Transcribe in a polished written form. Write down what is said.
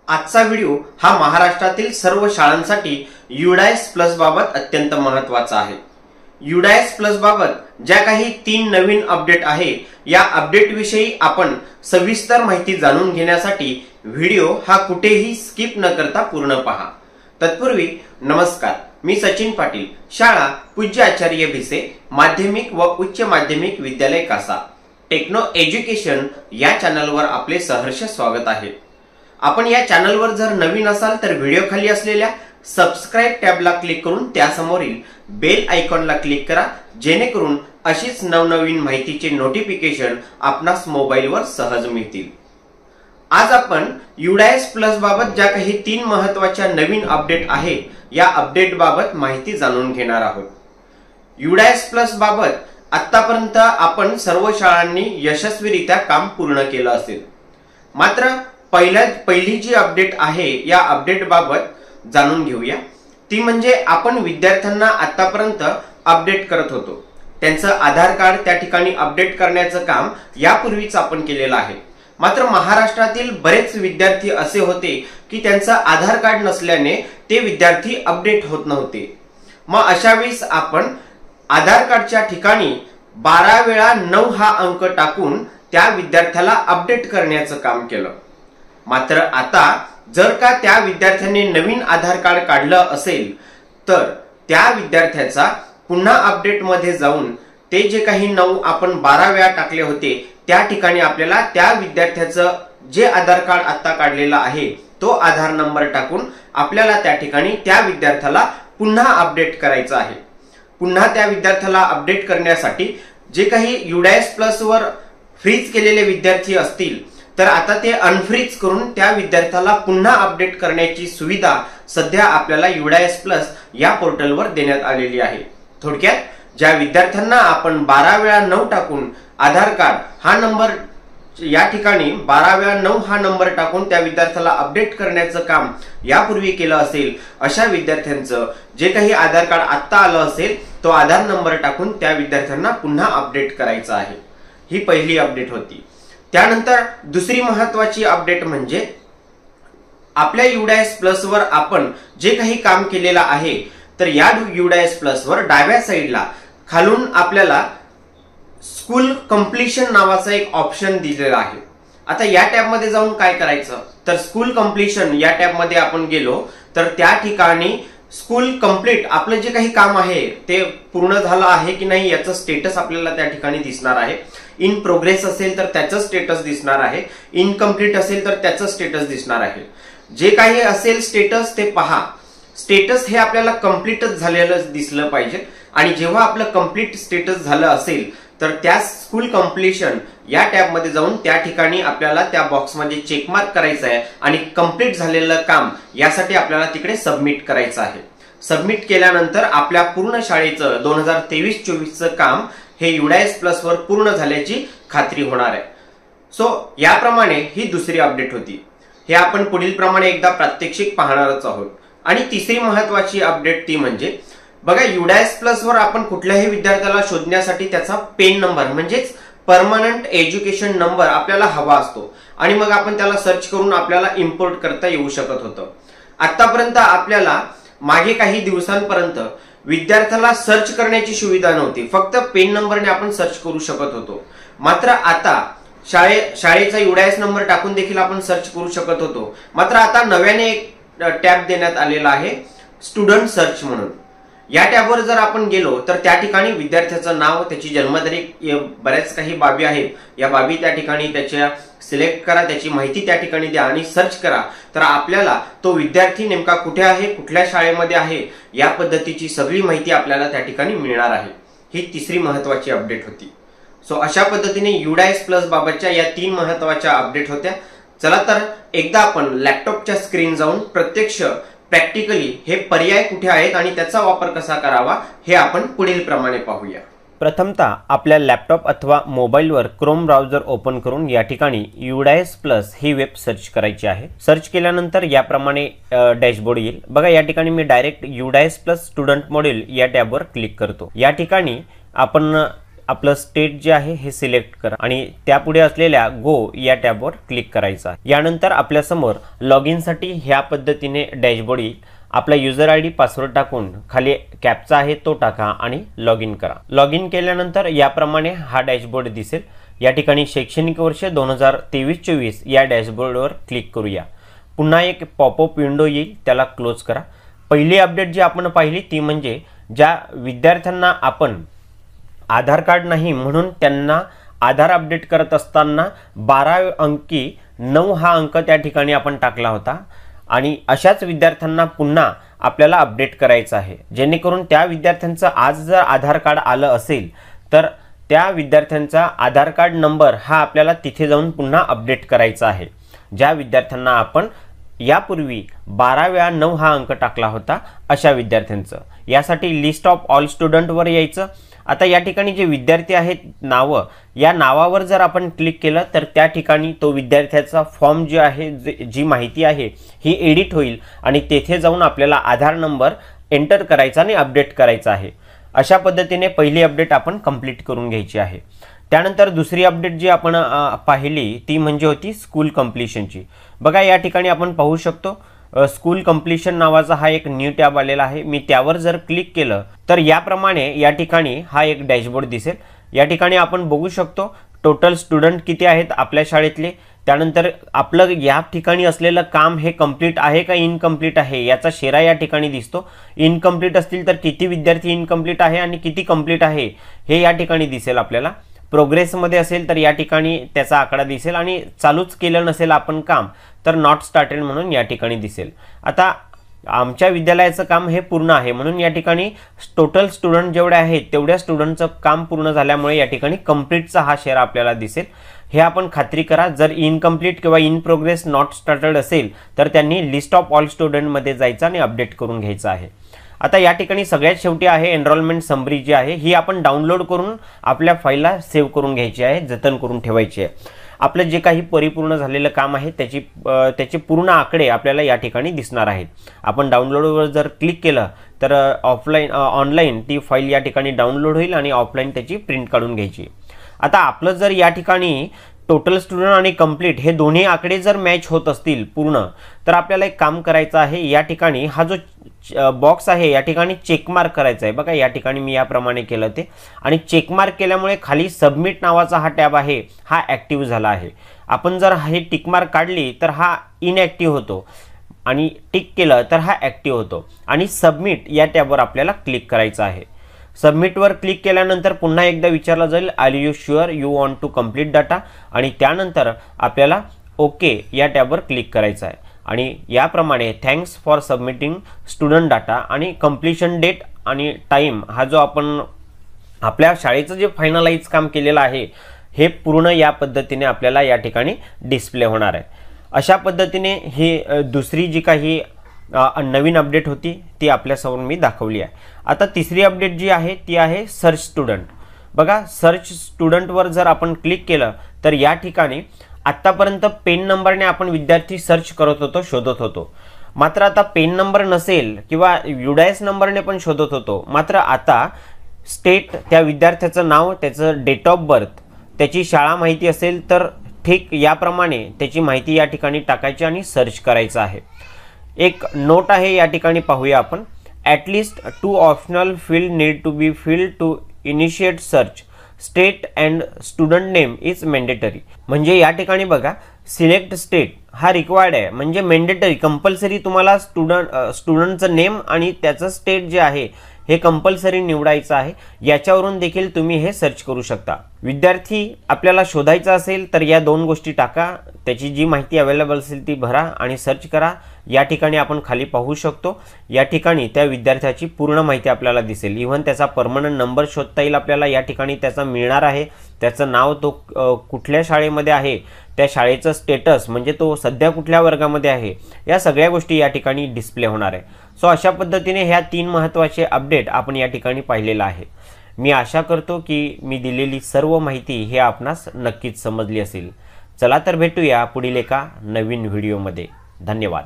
आजचा व्हिडिओ हा महाराष्ट्रातील सर्व शाळांसाठी UDAS प्लस बाबत अत्यंत महत्त्वाचा आहे। UDAS प्लस बाबत ज्या काही 3 नवीन अपडेट आहे या अपडेट विषयी आपण सविस्तर माहिती जाणून घेण्यासाठी व्हिडिओ हा कुठेही स्किप न करता पूर्ण पहा। तत्पूर्वी नमस्कार, मी सचिन पाटील, शाळा पूज्य आचार्य भिसे, माध्यमिक व उच्च माध्यमिक विद्यालय कासा, टेक्नो एज्युकेशन या चॅनलवर आपले सहर्ष स्वागत आहे। आपण या चॅनलवर जर नवीन असाल तर व्हिडिओ खाली असलेल्या सबस्क्राइब टॅबला क्लिक करून त्यासमोरील बेल आयकॉनला क्लिक करा, जेणेकरून अशीच नवनवीन माहितीचे नोटिफिकेशन आपणास मोबाईलवर सहज मिळतील। आज आपण UDAS प्लस बाबत ज्या काही 3 महत्त्वाच्या नवीन अपडेट आहे या अपडेट बाबत माहिती जाणून घेणार आहोत। UDAS प्लस बाबत आतापर्यंत आपण सर्व शाळांनी यशस्वीरित्या काम पूर्ण केलं असेल, मात्र पहिली जी अपडेट आहे या अपडेट बाबत जाणून घेऊया। ती म्हणजे आपण विद्यार्थ्यांना आतापर्यंत अपडेट करत होतो, त्यांचं आधार कार्ड त्या ठिकाणी अपडेट करण्याचं काम यापूर्वीच आपण केलेलं आहे। मात्र महाराष्ट्रातील बरेच विद्यार्थी असे होते की त्यांचं आधार कार्ड नसल्याने ते विद्यार्थी अपडेट होत नव्हते। मग अशा वेळेस आपण आधार कार्डच्या ठिकाणी 12 वेळा 9 हा अंक टाकून त्या विद्यार्थ्याला अपडेट करण्याचं काम केलं। मात्र आता जर का त्या विद्यार्थ्याने नवीन आधार कार्ड काढलं असेल तर त्या विद्यार्थ्याचा पुन्हा अपडेट मध्ये जाऊन ते जे काही 9 आपण 12 वेळा टाकले होते त्या ठिकाणी आपल्याला त्या विद्यार्थ्याचं जे आधार कार्ड आता काढलेला आहे तो आधार नंबर टाकून आपल्याला त्या ठिकाणी त्या विद्यार्थ्याला पुन्हा अपडेट करायचं आहे। पुन्हा त्या विद्यार्थ्याला अपडेट करण्यासाठी जे काही UDAS प्लस वर फ्रीज केलेले विद्यार्थी असतील तर आता ते अनफ्रीज करून त्या विद्यार्थ्याला पुन्हा अपडेट करण्याची सुविधा सध्या आपल्याला UDAS प्लस या पोर्टलवर देण्यात आलेली आहे। थोडक्यात ज्या विद्यार्थ्यांना आपण 12 वेळा 9 टाकून आधार कार्ड हा नंबर या ठिकाणी 12 वेळा 9 हा नंबर टाकून त्या विद्यार्थ्याला अपडेट करण्याचं काम यापूर्वी केलं असेल, अशा विद्यार्थ्यांचं जे काही आधार कार्ड आता आलं असेल तो आधार नंबर टाकून त्या विद्यार्थ्यांना पुन्हा अपडेट करायचं आहे। ही पहिली अपडेट होती। त्यानंतर दुसरी महत्त्वाची अपडेट म्हणजे आपल्या UDAS प्लस वर आपण जे काही काम केलेलं आहे तर या UDAS प्लस वर डाव्या साईडला खालून आपल्याला स्कूल कंप्लीशन नावाचा एक ऑप्शन दिलेला आहे। आता या टॅब मध्ये जाऊन काय करायचं तर स्कूल कंप्लीशन या टॅब मध्ये आपण गेलो तर त्या ठिकाणी स्कूल कंप्लीट आपलं जे काही काम आहे ते पूर्ण झालं आहे की नाही याचं स्टेटस आपल्याला त्या ठिकाणी दिसणार आहे। इन प्रोग्रेस असेल तर त्याचं स्टेटस दिसणार आहे, इनकम्प्लीट असेल तर त्याचं स्टेटस दिसणार आहे। जे काही असेल स्टेटस ते पहा। स्टेटस हे आपल्याला कंप्लीटच झालेलं दिसलं पाहिजे आणि जेव्हा आपलं कंप्लीट स्टेटस झालं असेल तर त्या स्कूल कंप्लीशन या टॅब मध्ये जाऊन त्या ठिकाणी आपल्याला त्या बॉक्स मध्ये चेक मार्क करायचं आहे आणि कंप्लीट झालेलं काम यासाठी आपल्याला तिकडे सबमिट करायचं आहे। सबमिट केल्यानंतर आपल्या पूर्ण शाळेचं 2023-24चं काम हे UDAS प्लस वर पूर्ण झाल्याची खात्री होणार आहे। सो याप्रमाणे ही दुसरी अपडेट होती। हे आपण पुढील प्रमाणे एकदा प्रात्यक्षिक पाहणारच आहोत। आणि तिसरी महत्त्वाची अपडेट ती म्हणजे बघा, UDAS प्लस वर आपण कुठल्याही विद्यार्थ्याला शोधण्यासाठी त्याचा पेन नंबर म्हणजेच परमनंट एज्युकेशन नंबर आपल्याला हवा असतो आणि मग आपण त्याला सर्च करून आपल्याला इम्पोर्ट करता येऊ शकत होतं। आतापर्यंत आपल्याला मागे काही दिवसांपर्यंत विद्यार्थ्याला सर्च करण्याची सुविधा नव्हती, फक्त पेन नंबरने आपण सर्च करू शकत होतो। मात्र आता शाळेचा UDAS नंबर टाकून देखील आपण सर्च करू शकत होतो। मात्र आता नव्याने एक टॅब देण्यात आलेला आहे स्टुडंट सर्च म्हणून। या टॅबवर जर आपण गेलो तर त्या ठिकाणी विद्यार्थ्याचं नाव, त्याची जन्मतारीख, बऱ्याच काही बाबी आहेत, या बाबी त्या ठिकाणी त्याच्या सिलेक्ट करा, त्याची माहिती त्या ठिकाणी द्या आणि सर्च करा। तर आपल्याला तो विद्यार्थी नेमका कुठे आहे, कुठल्या शाळेमध्ये आहे या पद्धतीची सगळी माहिती आपल्याला त्या ठिकाणी मिळणार आहे। ही तिसरी महत्त्वाची अपडेट होती। सो अशा पद्धतीने UDAS प्लस बाबतच्या या 3 महत्त्वाच्या अपडेट होत्या। चला तर एकदा आपण लॅपटॉपच्या स्क्रीन जाऊन प्रत्यक्ष प्रॅक्टिकली हे पर्याय कुठे आहेत आणि त्याचा वापर कसा करावा हे आपण पुढील प्रमाणे पाहूया। प्रथमतः आपल्या लॅपटॉप अथवा मोबाईलवर क्रोम ब्राउझर ओपन करून या ठिकाणी UDAS प्लस ही वेब सर्च करायची आहे। सर्च केल्यानंतर याप्रमाणे डॅशबोर्ड येईल। बघा, या ठिकाणी मी direct UDAS plus student module या टॅबवर क्लिक करतो। या ठिकाणी आपण आपलं स्टेट जे आहे हे सिलेक्ट करा आणि त्यापुढे असलेल्या गो या टॅबवर क्लिक करायचं आहे। यानंतर आपल्या समोर लॉग इन साठी ह्या पद्धतीने डॅशबोर्ड येईल। आपला युजर आयडी पासवर्ड टाकून खाली कॅप्चा आहे तो टाका आणि लॉग इन करा। लॉग इन केल्यानंतर याप्रमाणे हा डॅशबोर्ड दिसेल। या ठिकाणी शैक्षणिक वर्ष 2023-24 या डॅशबोर्डवर क्लिक करूया। पुन्हा एक पॉपअप विंडो येईल, त्याला क्लोज करा। पहिली अपडेट जी आपण पाहिली ती म्हणजे ज्या विद्यार्थ्यांना आपण आधार कार्ड नाही म्हणून त्यांना आधार अपडेट करत असताना 12 अंकी 9 हा अंक त्या ठिकाणी आपण टाकला होता आणि अशाच विद्यार्थ्यांना पुन्हा आपल्याला अपडेट करायचं आहे, जेणेकरून त्या विद्यार्थ्यांचं आज जर आधार कार्ड आलं असेल तर त्या विद्यार्थ्यांचा आधार कार्ड नंबर हा आपल्याला तिथे जाऊन पुन्हा अपडेट करायचा आहे। ज्या विद्यार्थ्यांना आपण यापूर्वी 12 वेळा 9 हा अंक टाकला होता अशा विद्यार्थ्यांचं। यासाठी लिस्ट ऑफ ऑल स्टुडंटवर यायचं। आता या ठिकाणी जे विद्यार्थी आहेत नावं, या नावावर जर आपण क्लिक केलं तर त्या ठिकाणी तो विद्यार्थ्याचा फॉर्म जे आहे जी माहिती आहे ही एडिट होईल आणि तेथे जाऊन आपल्याला आधार नंबर एंटर करायचा आणि अपडेट करायचा आहे। अशा पद्धतीने पहिली अपडेट आपण कंप्लीट करून घ्यायची आहे। त्यानंतर दुसरी अपडेट जी आपण पाहिली ती म्हणजे होती स्कूल कंप्लीशनची। बघा या ठिकाणी आपण पाहू शकतो स्कूल कंप्लीशन नावाचा हा एक न्यू टॅब आलेला आहे। मी त्यावर जर क्लिक केलं तर याप्रमाणे या ठिकाणी हा एक डॅशबोर्ड दिसेल। या ठिकाणी आपण बघू शकतो टोटल स्टुडंट किती आहेत आपल्या शाळेतले, त्यानंतर आपलं या ठिकाणी असलेलं काम हे कंप्लीट आहे का इनकम्प्लीट आहे याचा शेरा या ठिकाणी दिसतो। इनकम्प्लीट असतील तर किती विद्यार्थी इनकम्प्लीट आहे आणि किती कंप्लीट आहे हे या ठिकाणी दिसेल आपल्याला। प्रोग्रेसमध्ये असेल तर या ठिकाणी त्याचा आकडा दिसेल आणि चालूच केलं नसेल आपण काम तर नॉट स्टार्टेड म्हणून या ठिकाणी दिसेल। आता आमच्या विद्यालयाचं काम हे पूर्ण आहे म्हणून या ठिकाणी टोटल स्टुडंट जेवढे आहेत तेवढ्या स्टुडंटचं काम पूर्ण झाल्यामुळे या ठिकाणी कंप्लीटचा हा शेअर आपल्याला दिसेल। हे आपण खात्री करा। जर इनकम्प्लीट किंवा इन प्रोग्रेस नॉट स्टार्टेड असेल तर त्यांनी लिस्ट ऑफ ऑल स्टुडंटमध्ये जायचं आणि अपडेट करून घ्यायचं आहे। आता या ठिकाणी सगळ्यात शेवटी आहे एनरोलमेंट समरी जी आहे ही आपण डाउनलोड करून आपल्या फाईलला सेव्ह करून घ्यायची आहे, जतन करून ठेवायची आहे। आपलं जे काही परिपूर्ण झालेलं काम आहे त्याचे पूर्ण आकडे आपल्याला या ठिकाणी दिसणार आहेत। आपण डाउनलोडवर जर क्लिक केलं तर ऑनलाईन ती फाईल या ठिकाणी डाउनलोड होईल आणि ऑफलाईन त्याची प्रिंट काढून घ्यायची। आता आपलं जर या ठिकाणी टोटल स्टुडंट आणि कंप्लीट हे दोन्ही आकडे जर मॅच होत असतील पूर्ण तर आपल्याला एक काम करायचं आहे। या ठिकाणी हा जो बॉक्स आहे या ठिकाणी चेक मार्क करायचा आहे। बघा या ठिकाणी मी याप्रमाणे केलं ते आणि चेक मार्क केल्यामुळे खाली सबमिट नावाचा हा टॅब आहे हा ॲक्टिव्ह झाला आहे। आपण जर हे टिक मार्क काढली तर हा इनॲक्टिव्ह होतो आणि टिक केलं तर हा ॲक्टिव्ह होतो आणि सबमिट या टॅबवर आपल्याला क्लिक करायचं आहे। सबमिटवर क्लिक केल्यानंतर पुन्हा एकदा विचारलं जाईल are you sure you want to complete data आणि त्यानंतर आपल्याला ओके या टॅबवर क्लिक करायचं आहे आणि याप्रमाणे thanks for submitting student data आणि कंप्लीशन डेट आणि टाईम हा जो आपण आपल्या शाळेचं जे फायनलाइज काम केलेलं आहे हे पूर्ण या पद्धतीने आपल्याला या ठिकाणी डिस्प्ले होणार आहे। अशा पद्धतीने ही दुसरी जी काही नवीन अपडेट होती ती आपल्यासमोर मी दाखवली आहे। आता तिसरी अपडेट जी आहे ती आहे सर्च स्टुडंट। बघा सर्च स्टुडंटवर जर आपण क्लिक केलं तर या ठिकाणी आत्तापर्यंत पेन नंबरने आपण विद्यार्थी सर्च करत होतो, शोधत होतो। मात्र आता पेन नंबर नसेल किंवा युडायस नंबरने पण शोधत होतो, मात्र आता स्टेट त्या विद्यार्थ्याचं नाव, त्याचं डेट ऑफ बर्थ, त्याची शाळा माहिती असेल तर ठीक याप्रमाणे त्याची माहिती या ठिकाणी टाकायची आणि सर्च करायचं आहे। एक नोट आहे या ठिकाणी पाहूया आपण। At least 2 optional field need to be filled to initiate search, state and student name is mandatory. म्हणजे या ठिकाणी बघा सिलेक्ट स्टेट हा रिक्वायर्ड आहे, म्हणजे मॅन्डेटरी कंपल्सरी तुम्हाला स्टुडंटचं नेम आणि त्याचं स्टेट जे आहे हे कंपल्सरी निवडायचं आहे। याच्यावरून देखील तुम्ही हे सर्च करू शकता। विद्यार्थी आपल्याला शोधायचा असेल तर या दोन गोष्टी टाका, त्याची जी माहिती अवेलेबल असेल ती भरा आणि सर्च करा। या ठिकाणी आपण खाली पाहू शकतो या ठिकाणी त्या विद्यार्थ्याची पूर्ण माहिती आपल्याला दिसेल। इव्हन त्याचा परमनंट नंबर शोधता येईल आपल्याला या ठिकाणी, त्याचा मिळणार आहे, त्याचं नाव, तो कुठल्या शाळेमध्ये आहे, त्या शाळेचं स्टेटस म्हणजे तो सध्या कुठल्या वर्गामध्ये आहे, या सगळ्या गोष्टी या ठिकाणी डिस्प्ले होणार आहे। सो अशा पद्धतीने ह्या 3 महत्त्वाचे अपडेट आपण या ठिकाणी पाहिलेला आहे। मी आशा करतो की मी दिलेली सर्व माहिती हे आपणास नक्कीच समजली असेल। चला तर भेटूया पुढील एका नवीन व्हिडिओमध्ये। धन्यवाद।